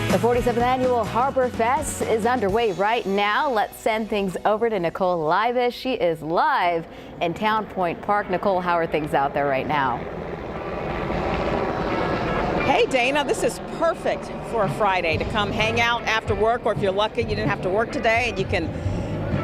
The 47th annual Harborfest is underway right now. Let's send things over to Nicole Livis. She is live in Town Point Park. Nicole, how are things out there right now? Hey Dana, this is perfect for a Friday to come hang out after work, or if you're lucky you didn't have to work today and you can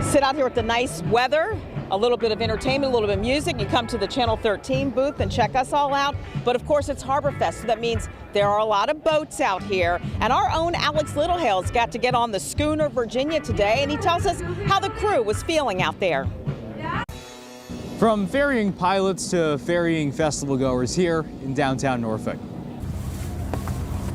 sit out here with the nice weather, a little bit of entertainment, a little bit of music. You come to the Channel 13 booth and check us all out. But of course it's Harborfest, so that means there are a lot of boats out here. And our own Alex Littlehales got to get on the Schooner Virginia today, and he tells us how the crew was feeling out there. From ferrying pilots to ferrying festival goers here in downtown Norfolk.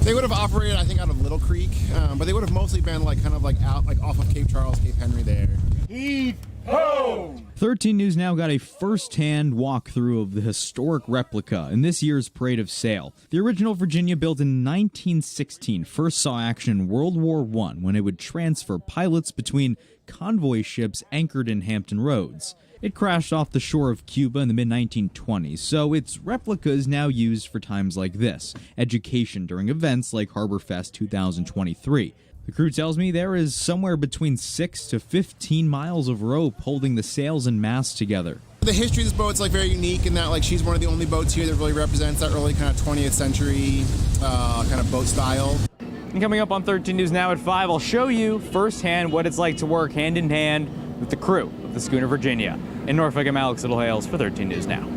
They would have operated, I think, out of Little Creek, but they would have mostly been kind of out, off of Cape Charles, Cape Henry there. Heave ho! 13 News Now got a first-hand walkthrough of the historic replica in this year's Parade of Sail. The original Virginia, built in 1916, first saw action in World War I when it would transfer pilots between convoy ships anchored in Hampton Roads. It crashed off the shore of Cuba in the mid-1920s, so its replica is now used for times like this, education during events like Harborfest 2023. The crew tells me there is somewhere between 6 to 15 miles of rope holding the sails and masts together. The history of this boat's very unique in that she's one of the only boats here that really represents that early kind of 20th century kind of boat style. And coming up on 13 News Now at 5, I'll show you firsthand what it's like to work hand in hand with the crew of the Schooner Virginia. In Norfolk, I'm Alex Littlehales for 13 News Now.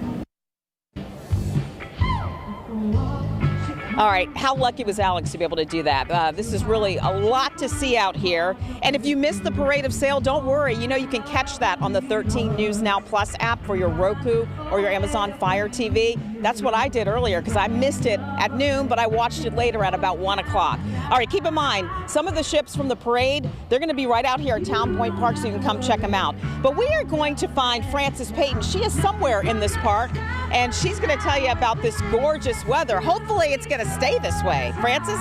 All right, how lucky was Alex to be able to do that? This is really a lot to see out here. And if you missed the Parade of Sail, don't worry. You know you can catch that on the 13 News Now Plus app for your Roku or your Amazon Fire TV. That's what I did earlier because I missed it at noon, but I watched it later at about 1 o'clock. All right, keep in mind, some of the ships from the parade, they're going to be right out here at Town Point Park, so you can come check them out. But we are going to find Frances Payton. She is somewhere in this park, and she's going to tell you about this gorgeous weather. Hopefully it's going to stay this way. Frances?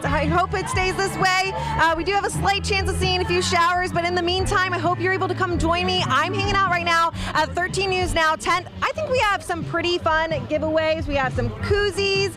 I hope it stays this way. We do have a slight chance of seeing a few showers, but in the meantime, I hope you're able to come join me. I'm hanging out right now at 13 News Now tent. I think we have some pretty fun giveaways. We have some koozies.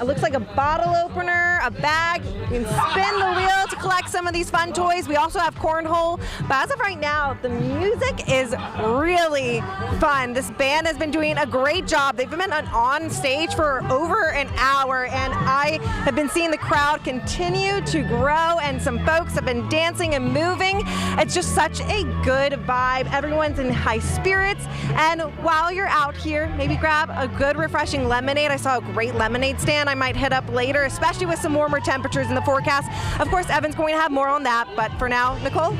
It looks like a bottle opener, a bag. You can spin the wheel to collect some of these fun toys. We also have cornhole. But as of right now, the music is really fun. This band has been doing a great job. They've been on stage for over an hour, and I have been seeing the crowd continue to grow, and some folks have been dancing and moving. It's just such a good vibe. Everyone's in high spirits, and while you're out here, maybe grab a good refreshing lemonade. I saw a great lemonade stand I might hit up later, especially with some warmer temperatures in the forecast. Of course, Evan's going to have more on that, but for now, Nicole?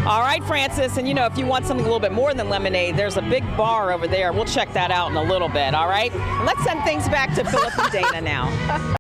All right, Frances, and if you want something a little bit more than lemonade, there's a big bar over there. We'll check that out in a little bit, all right? Let's send things back to Philip and Dana now.